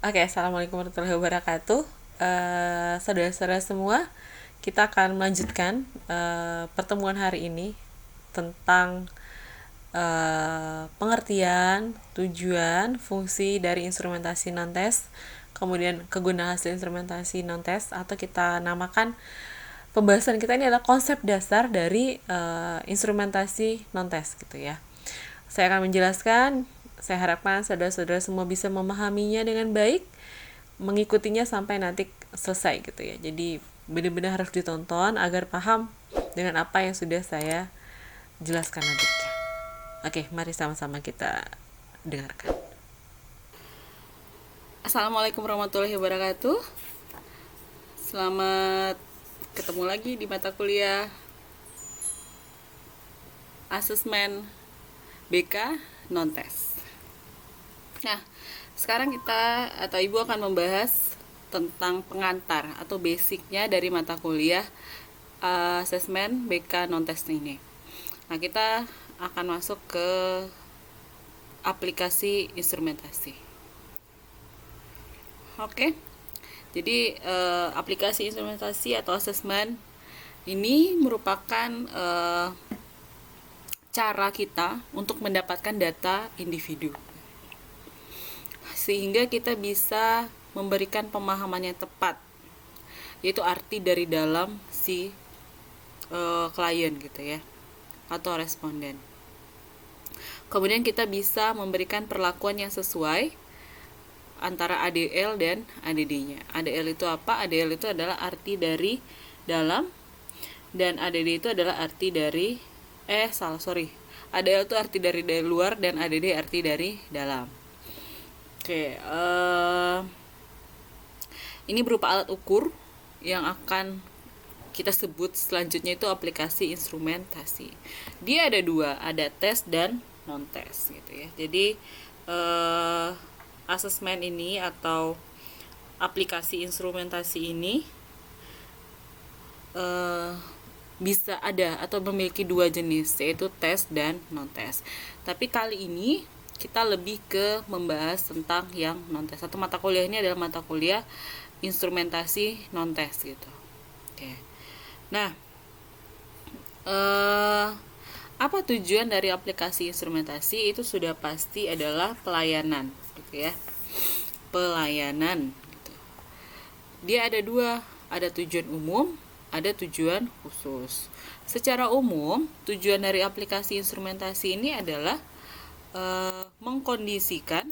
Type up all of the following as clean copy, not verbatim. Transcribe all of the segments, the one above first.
Oke, assalamualaikum warahmatullahi wabarakatuh. Saudara-saudara semua, kita akan melanjutkan pertemuan hari ini tentang pengertian, tujuan, fungsi dari instrumentasi non-tes, kemudian kegunaan hasil instrumentasi non-tes, atau kita namakan pembahasan kita ini adalah konsep dasar dari instrumentasi non-tes gitu ya. Saya akan menjelaskan. Saya harapkan saudara-saudara semua bisa memahaminya dengan baik, mengikutinya sampai nanti selesai gitu ya. Jadi benar-benar harus ditonton agar paham dengan apa yang sudah saya jelaskan nantinya. Oke, mari sama-sama kita dengarkan. Assalamualaikum warahmatullahi wabarakatuh. Selamat ketemu lagi di mata kuliah asesmen BK non-tes. Nah, sekarang kita atau Ibu akan membahas tentang pengantar atau basicnya dari mata kuliah asesmen BK non-tes ini. Nah, kita akan masuk ke aplikasi instrumentasi. Oke, jadi aplikasi instrumentasi atau asesmen ini merupakan cara kita untuk mendapatkan data individu, sehingga kita bisa memberikan pemahaman yang tepat, yaitu arti dari dalam si klien gitu ya, atau responden. Kemudian kita bisa memberikan perlakuan yang sesuai antara ADL dan ADD-nya. ADL itu apa? ADL itu adalah arti dari dalam, dan ADD itu adalah arti dari ADL itu arti dari luar, dan ADD arti dari dalam. Oke, ini berupa alat ukur yang akan kita sebut selanjutnya itu aplikasi instrumentasi. Dia ada dua, ada tes dan non-tes gitu ya. Jadi asesmen ini atau aplikasi instrumentasi ini bisa ada atau memiliki dua jenis, yaitu tes dan non-tes. Tapi kali ini kita lebih ke membahas tentang yang non-tes, atau mata kuliah ini adalah mata kuliah instrumentasi non-tes gitu. Oke. Nah, apa tujuan dari aplikasi instrumentasi? Itu sudah pasti adalah pelayanan gitu ya. Pelayanan gitu. Dia ada dua, ada tujuan umum, ada tujuan khusus. Secara umum, tujuan dari aplikasi instrumentasi ini adalah mengkondisikan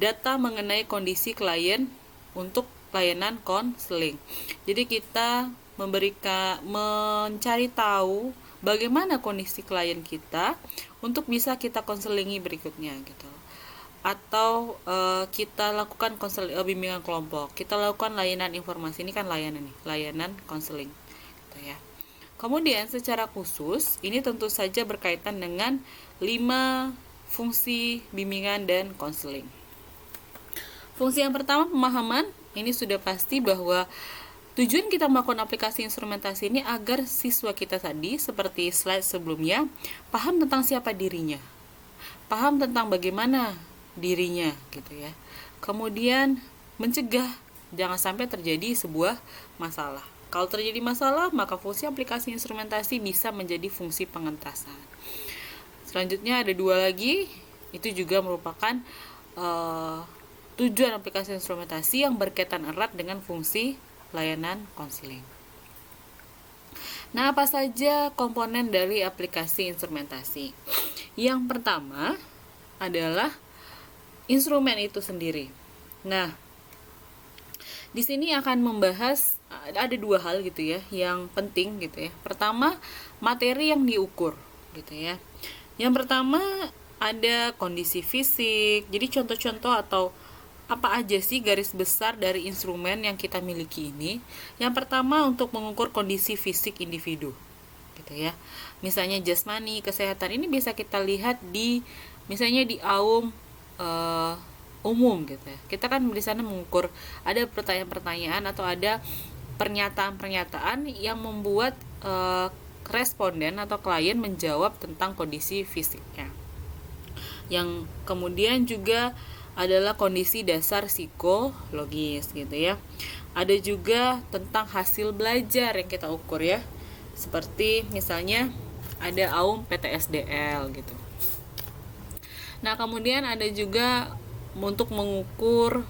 data mengenai kondisi klien untuk layanan konseling. Jadi kita mencari tahu bagaimana kondisi klien kita untuk bisa kita konselingi berikutnya gitu. Atau kita lakukan bimbingan kelompok, kita lakukan layanan informasi, ini kan layanan konseling gitu ya. Kemudian secara khusus ini tentu saja berkaitan dengan 5 fungsi bimbingan dan konseling. Fungsi yang pertama, pemahaman. Ini sudah pasti bahwa tujuan kita melakukan aplikasi instrumentasi ini agar siswa kita tadi, seperti slide sebelumnya, paham tentang siapa dirinya, paham tentang bagaimana dirinya gitu ya. Kemudian mencegah jangan sampai terjadi sebuah masalah. Kalau terjadi masalah, maka fungsi aplikasi instrumentasi bisa menjadi fungsi pengentasan. Selanjutnya ada dua lagi, itu juga merupakan tujuan aplikasi instrumentasi yang berkaitan erat dengan fungsi layanan konseling. Nah, apa saja komponen dari aplikasi instrumentasi? Yang pertama adalah instrumen itu sendiri. Nah, di sini akan membahas ada dua hal gitu ya, yang penting gitu ya. Pertama, materi yang diukur gitu ya. Yang pertama ada kondisi fisik. Jadi contoh-contoh atau apa aja sih garis besar dari instrumen yang kita miliki ini? Yang pertama untuk mengukur kondisi fisik individu, gitu ya. Misalnya jasmani, kesehatan, ini bisa kita lihat di misalnya di AUM umum gitu ya. Kita kan di sana mengukur, ada pertanyaan-pertanyaan atau ada pernyataan-pernyataan yang membuat responden atau klien menjawab tentang kondisi fisiknya. Yang kemudian juga adalah kondisi dasar psikologis gitu ya. Ada juga tentang hasil belajar yang kita ukur ya. Seperti misalnya ada AUM PTSDL gitu. Nah, kemudian ada juga untuk mengukur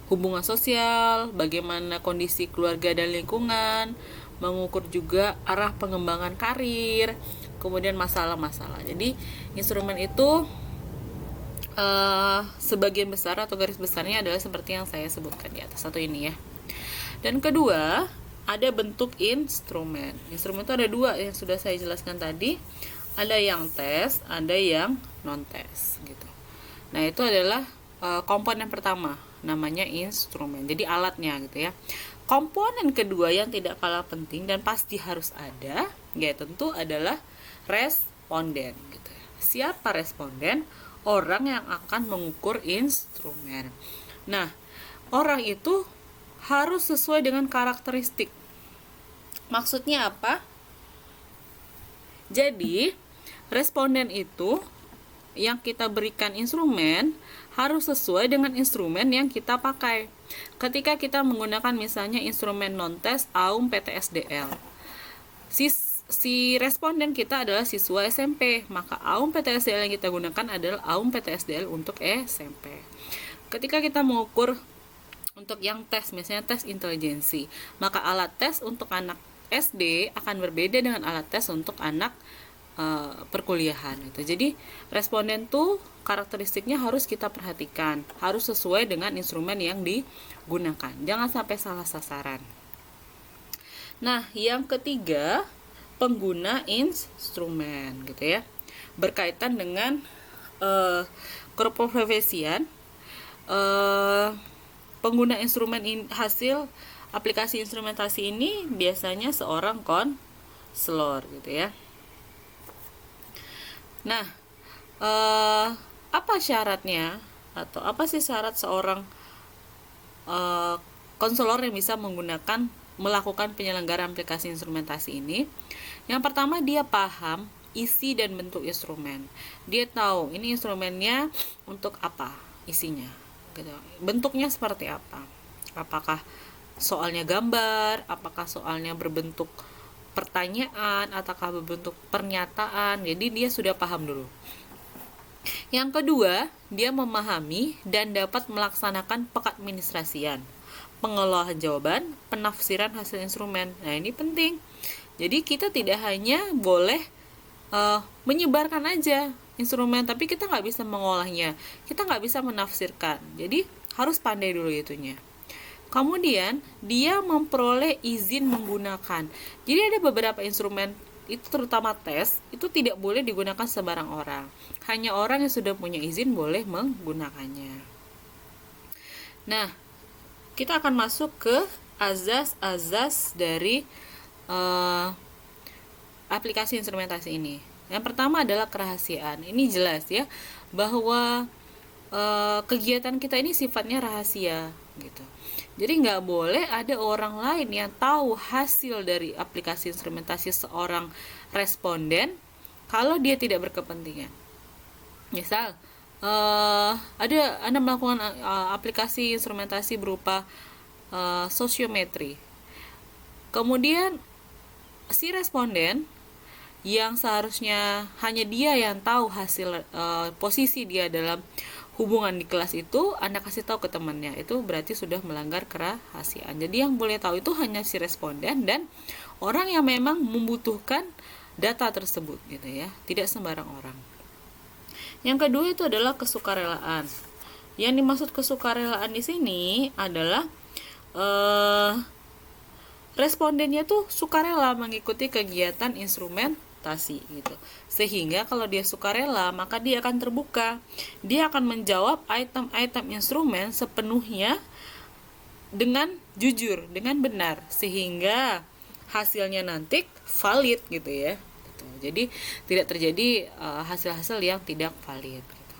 hubungan sosial, bagaimana kondisi keluarga dan lingkungan, mengukur juga arah pengembangan karir, kemudian masalah-masalah. Jadi instrumen itu sebagian besar atau garis besarnya adalah seperti yang saya sebutkan di atas satu ini ya. Dan kedua, ada bentuk instrumen. Instrumen itu ada dua yang sudah saya jelaskan tadi. Ada yang tes, ada yang non-tes gitu. Nah, itu adalah komponen pertama, namanya instrumen. Jadi alatnya gitu ya. Komponen kedua yang tidak kalah penting dan pasti harus ada, ya tentu adalah responden gitu ya. Siapa responden? Orang yang akan mengukur instrumen. Nah, orang itu harus sesuai dengan karakteristik. Maksudnya apa? Jadi, responden itu yang kita berikan instrumen harus sesuai dengan instrumen yang kita pakai. Ketika kita menggunakan misalnya instrumen non-tes AUM PTSDL, si responden kita adalah siswa SMP, maka AUM PTSDL yang kita gunakan adalah AUM PTSDL untuk SMP. Ketika kita mengukur untuk yang tes, misalnya tes intelijensi, maka alat tes untuk anak SD akan berbeda dengan alat tes untuk anak perkuliahan itu. Jadi responden tuh karakteristiknya harus kita perhatikan, harus sesuai dengan instrumen yang digunakan, jangan sampai salah sasaran. Nah, yang ketiga, pengguna instrumen gitu ya, berkaitan dengan keprofesian. Pengguna instrumen hasil aplikasi instrumentasi ini biasanya seorang konselor gitu ya. Nah, apa syaratnya atau apa sih syarat seorang konselor yang bisa melakukan penyelenggaraan aplikasi instrumentasi ini? Yang pertama, dia paham isi dan bentuk instrumen. Dia tahu ini instrumennya untuk apa isinya, gitu. Bentuknya seperti apa? Apakah soalnya gambar? Apakah soalnya berbentuk pertanyaan, ataukah berbentuk pernyataan? Jadi dia sudah paham dulu. Yang kedua, dia memahami dan dapat melaksanakan pengadministrasian, pengelolaan jawaban, penafsiran hasil instrumen. Nah, ini penting. Jadi kita tidak hanya boleh menyebarkan aja instrumen, tapi kita nggak bisa mengolahnya, kita nggak bisa menafsirkan. Jadi harus pandai dulu itunya. Kemudian dia memperoleh izin menggunakan. Jadi ada beberapa instrumen itu, terutama tes, itu tidak boleh digunakan sembarang orang. Hanya orang yang sudah punya izin boleh menggunakannya. Nah, kita akan masuk ke azas-azas dari aplikasi instrumentasi ini. Yang pertama adalah kerahasiaan. Ini jelas ya bahwa kegiatan kita ini sifatnya rahasia gitu. Jadi nggak boleh ada orang lain yang tahu hasil dari aplikasi instrumentasi seorang responden kalau dia tidak berkepentingan. Misal Anda melakukan aplikasi instrumentasi berupa sosiometri. Kemudian si responden yang seharusnya hanya dia yang tahu hasil posisi dia dalam hubungan di kelas itu, Anda kasih tahu ke temannya, itu berarti sudah melanggar kerahasiaan. Jadi yang boleh tahu itu hanya si responden dan orang yang memang membutuhkan data tersebut gitu ya, tidak sembarang orang. Yang kedua itu adalah kesukarelaan. Yang dimaksud kesukarelaan di sini adalah respondennya tuh sukarela mengikuti kegiatan instrumentasi gitu. Sehingga kalau dia sukarela, maka dia akan terbuka. Dia akan menjawab item-item instrumen sepenuhnya dengan jujur, dengan benar, sehingga hasilnya nanti valid gitu ya. Gitu. Jadi tidak terjadi hasil-hasil yang tidak valid gitu.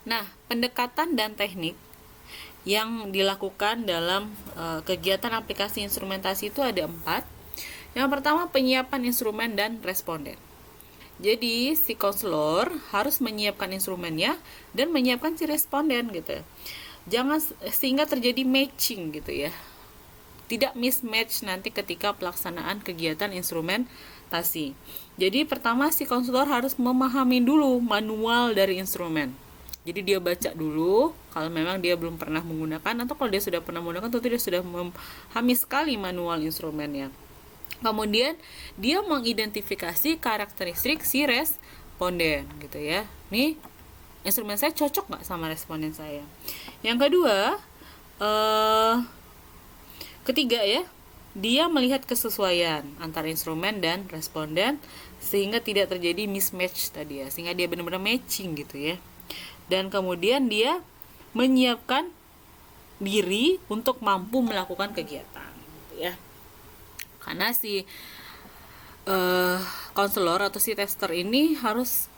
Nah, pendekatan dan teknik yang dilakukan dalam kegiatan aplikasi instrumentasi itu ada 4. Yang pertama, penyiapan instrumen dan responden. Jadi si konselor harus menyiapkan instrumennya dan menyiapkan si responden gitu. Jangan sehingga terjadi matching gitu ya. Tidak mismatch nanti ketika pelaksanaan kegiatan instrumentasi. Jadi pertama si konselor harus memahami dulu manual dari instrumen. Jadi dia baca dulu kalau memang dia belum pernah menggunakan, atau kalau dia sudah pernah menggunakan tentu dia sudah memahami sekali manual instrumennya. Kemudian dia mengidentifikasi karakteristik si responden gitu ya. Nih instrumen saya cocok nggak sama responden saya. Yang kedua, ketiga ya, dia melihat kesesuaian antara instrumen dan responden sehingga tidak terjadi mismatch tadi ya, sehingga dia benar-benar matching gitu ya. Dan kemudian dia menyiapkan diri untuk mampu melakukan kegiatan gitu ya. Karena si konselor atau si tester ini harus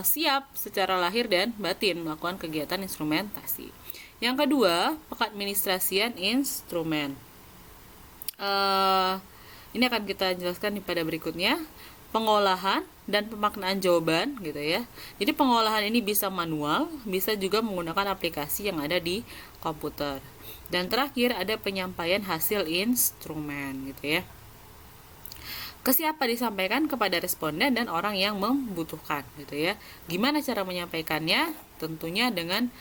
siap secara lahir dan batin melakukan kegiatan instrumentasi. Yang kedua, pengadministrasian instrumen. Ini akan kita jelaskan pada berikutnya. Pengolahan dan pemaknaan jawaban gitu ya. Jadi pengolahan ini bisa manual, bisa juga menggunakan aplikasi yang ada di komputer. Dan terakhir ada penyampaian hasil instrumen gitu ya. Ke siapa disampaikan? Kepada responden dan orang yang membutuhkan gitu ya. Gimana cara menyampaikannya? Tentunya dengan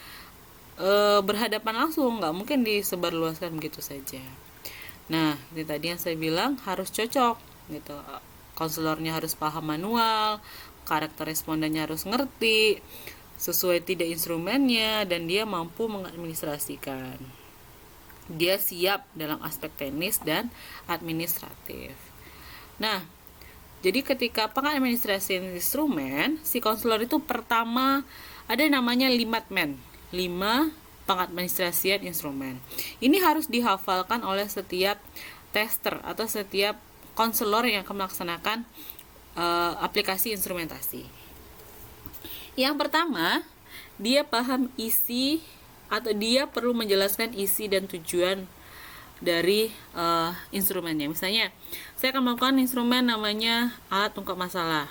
berhadapan langsung, nggak mungkin disebarluaskan begitu saja. Nah, ini tadi yang saya bilang harus cocok gitu. Konselornya harus paham manual, karakter respondennya harus ngerti, sesuai tidak instrumennya, dan dia mampu mengadministrasikan. Dia siap dalam aspek teknis dan administratif. Nah, jadi ketika pengadministrasi instrumen, si konselor itu pertama ada namanya limatmen, 5 pengadministrasian instrumen. Ini harus dihafalkan oleh setiap tester atau setiap konselor yang akan melaksanakan aplikasi instrumentasi. Yang pertama, dia paham isi atau dia perlu menjelaskan isi dan tujuan dari instrumennya. Misalnya, saya akan melakukan instrumen namanya alat ungkap masalah.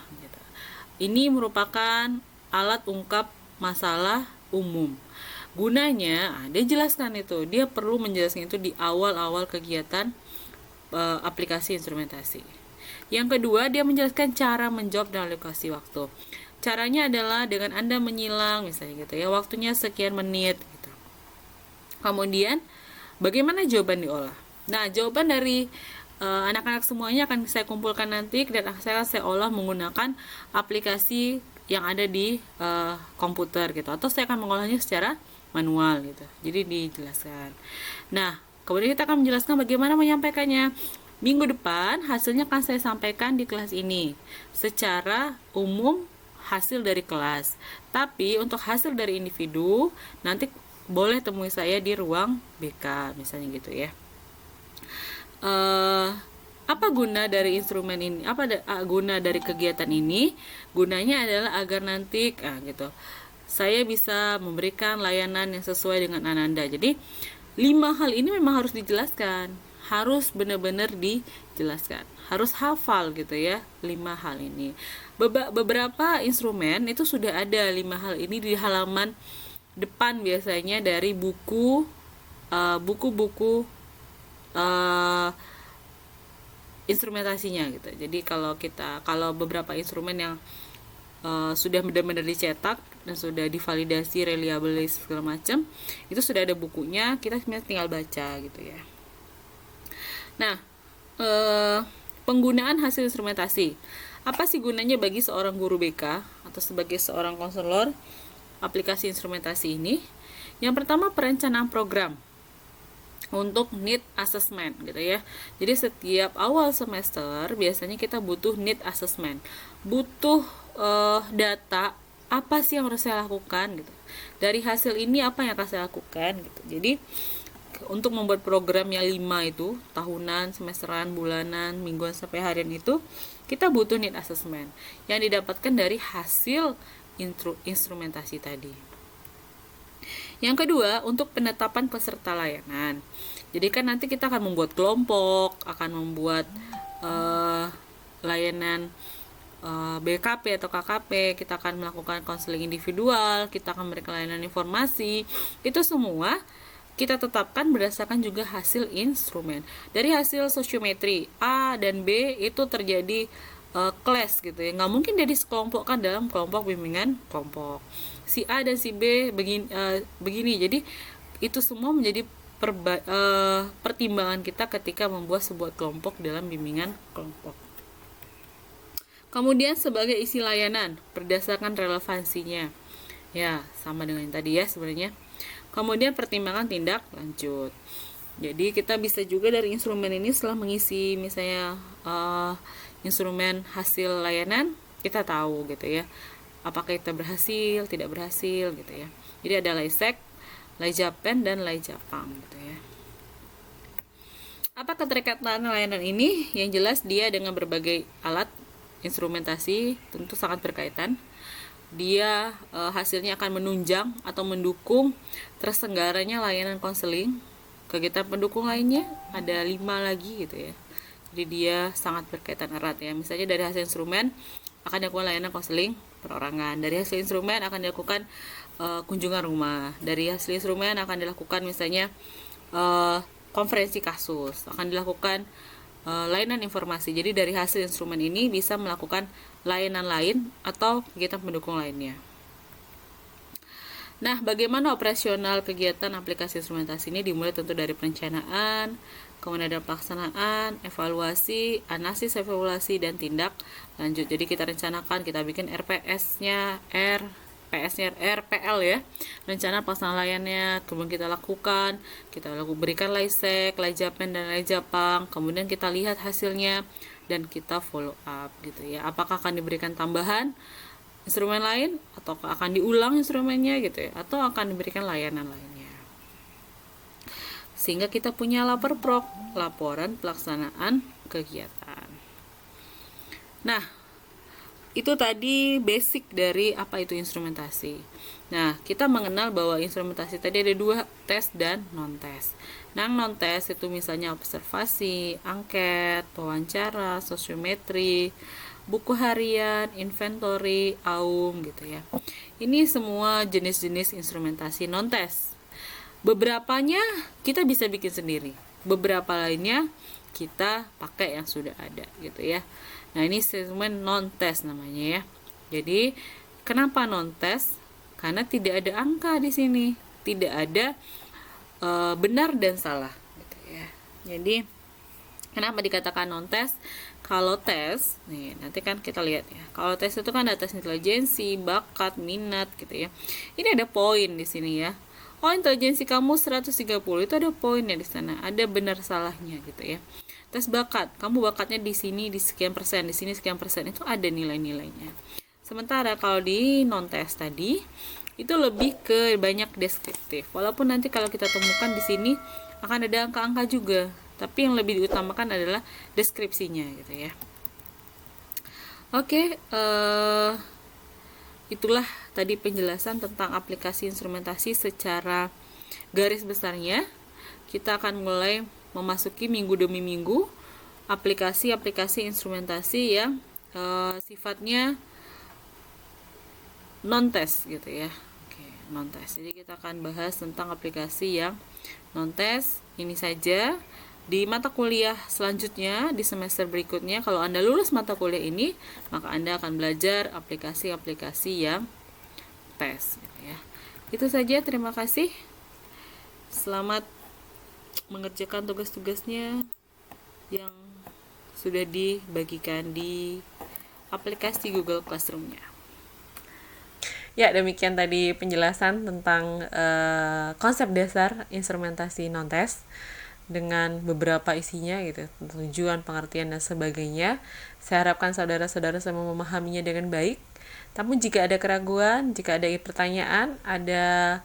Ini merupakan alat ungkap masalah umum. Gunanya, dia jelaskan itu. Dia perlu menjelaskan itu di awal-awal kegiatan aplikasi instrumentasi. Yang kedua, dia menjelaskan cara menjawab dan alokasi waktu. Caranya adalah dengan Anda menyilang misalnya gitu ya, waktunya sekian menit gitu. Kemudian bagaimana jawaban diolah? Nah, jawaban dari anak-anak semuanya akan saya kumpulkan nanti dan saya olah menggunakan aplikasi yang ada di komputer gitu, atau saya akan mengolahnya secara manual gitu. Jadi dijelaskan. Nah, kemudian kita akan menjelaskan bagaimana menyampaikannya. Minggu depan hasilnya akan saya sampaikan di kelas ini secara umum hasil dari kelas. Tapi untuk hasil dari individu nanti boleh temui saya di ruang BK misalnya gitu ya. Apa guna dari instrumen ini? Apa guna dari kegiatan ini? Gunanya adalah agar nanti gitu, saya bisa memberikan layanan yang sesuai dengan Ananda. Jadi 5 hal ini memang harus dijelaskan, harus benar-benar dijelaskan, harus hafal gitu ya 5 hal ini. Beberapa instrumen itu sudah ada 5 hal ini di halaman depan biasanya dari buku instrumentasinya gitu. Jadi kalau beberapa instrumen yang sudah benar-benar dicetak dan sudah divalidasi reliability segala macam, itu sudah ada bukunya, kita tinggal baca gitu ya. Nah, penggunaan hasil instrumentasi, apa sih gunanya bagi seorang guru BK atau sebagai seorang konselor aplikasi instrumentasi ini? Yang pertama, perencanaan program untuk need assessment gitu ya. Jadi setiap awal semester biasanya kita butuh need assessment, butuh data apa sih yang harus saya lakukan gitu. Dari hasil ini apa yang akan saya lakukan gitu. Jadi untuk membuat program yang 5 itu, tahunan, semesteran, bulanan, mingguan sampai harian itu, kita butuh need assessment yang didapatkan dari hasil instrumentasi tadi. Yang kedua, untuk penetapan peserta layanan. Jadi kan nanti kita akan membuat kelompok, akan membuat layanan BKP atau KKP, kita akan melakukan konseling individual, kita akan memberikan layanan informasi. Itu semua kita tetapkan berdasarkan juga hasil instrumen. Dari hasil sosiometri A dan B itu terjadi clash gitu ya, nggak mungkin dia dikelompokkan dalam kelompok bimbingan kelompok. Si A dan si B begini. Jadi itu semua menjadi pertimbangan kita ketika membuat sebuah kelompok dalam bimbingan kelompok. Kemudian sebagai isi layanan berdasarkan relevansinya. Ya, sama dengan yang tadi ya sebenarnya. Kemudian pertimbangan tindak lanjut. Jadi kita bisa juga dari instrumen ini setelah mengisi misalnya instrumen hasil layanan, kita tahu gitu ya. Apakah kita berhasil, tidak berhasil gitu ya. Jadi ada LAISEC, LAIJAPEN dan LAIJAPAM gitu ya. Apa keterkaitan layanan ini? Yang jelas dia dengan berbagai alat instrumentasi tentu sangat berkaitan. Dia hasilnya akan menunjang atau mendukung terselenggaranya layanan konseling. Kegiatan pendukung lainnya ada 5 lagi gitu ya. Jadi dia sangat berkaitan erat ya. Misalnya dari hasil instrumen akan dilakukan layanan konseling perorangan. Dari hasil instrumen akan dilakukan kunjungan rumah. Dari hasil instrumen akan dilakukan misalnya konferensi kasus. Akan dilakukan layanan informasi. Jadi dari hasil instrumen ini bisa melakukan layanan lain atau kegiatan pendukung lainnya. Nah, bagaimana operasional kegiatan aplikasi instrumentasi ini? Dimulai tentu dari perencanaan, kemudian ada pelaksanaan, evaluasi, analisis evaluasi, dan tindak lanjut. Jadi kita rencanakan, kita bikin RPS-nya, RPL ya, rencana pelaksanaan layannya, kemudian kita lakukan, berikan LAISEC, LAIJAPEN dan LAIJAPAM, kemudian kita lihat hasilnya dan kita follow up gitu ya. Apakah akan diberikan tambahan instrumen lain atau akan diulang instrumennya gitu ya, atau akan diberikan layanan lainnya. Sehingga kita punya laporan pelaksanaan kegiatan. Nah, itu tadi basic dari apa itu instrumentasi. Nah, kita mengenal bahwa instrumentasi tadi ada 2, tes dan non-tes. Nah, non-tes itu misalnya observasi, angket, wawancara, sosiometri, buku harian, inventory, AUM gitu ya. Ini semua jenis-jenis instrumentasi non-tes. Beberapanya kita bisa bikin sendiri. Beberapa lainnya kita pakai yang sudah ada gitu ya. Nah, ini segmen non-tes namanya ya. Jadi, kenapa non-tes? Karena tidak ada angka di sini. Tidak ada benar dan salah gitu ya. Jadi, kenapa dikatakan non-tes? Kalau tes, nih nanti kan kita lihat ya. Kalau tes itu kan ada tes intelijensi, bakat, minat gitu ya. Ini ada poin di sini ya. Oh, intelijensi kamu 130, itu ada poinnya di sana. Ada benar salahnya gitu ya. Tes bakat, kamu bakatnya di sini di sekian persen, di sini sekian persen, itu ada nilai-nilainya. Sementara kalau di non-tes tadi itu lebih ke banyak deskriptif. Walaupun nanti kalau kita temukan di sini akan ada angka-angka juga, tapi yang lebih diutamakan adalah deskripsinya gitu ya. Oke, itulah tadi penjelasan tentang aplikasi instrumentasi secara garis besarnya. Kita akan mulai memasuki minggu demi minggu aplikasi-aplikasi instrumentasi yang sifatnya non-tes gitu ya. Oke, non-tes. Jadi kita akan bahas tentang aplikasi yang non-tes. Ini saja. Di mata kuliah selanjutnya, di semester berikutnya, kalau Anda lulus mata kuliah ini, maka Anda akan belajar aplikasi-aplikasi yang tes gitu ya. Itu saja, terima kasih. Selamat mengerjakan tugas-tugasnya yang sudah dibagikan di aplikasi Google Classroom-nya. Ya, demikian tadi penjelasan tentang konsep dasar instrumentasi non-tes dengan beberapa isinya gitu, tujuan, pengertian, dan sebagainya. Saya harapkan saudara-saudara semua memahaminya dengan baik. Namun jika ada keraguan, jika ada pertanyaan, ada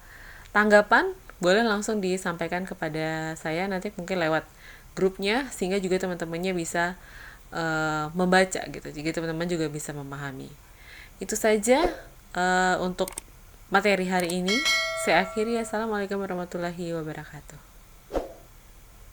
tanggapan, boleh langsung disampaikan kepada saya nanti mungkin lewat grupnya, sehingga juga teman-temannya bisa membaca gitu, jadi teman-teman juga bisa memahami. Itu saja untuk materi hari ini. Saya akhiri. Assalamualaikum warahmatullahi wabarakatuh.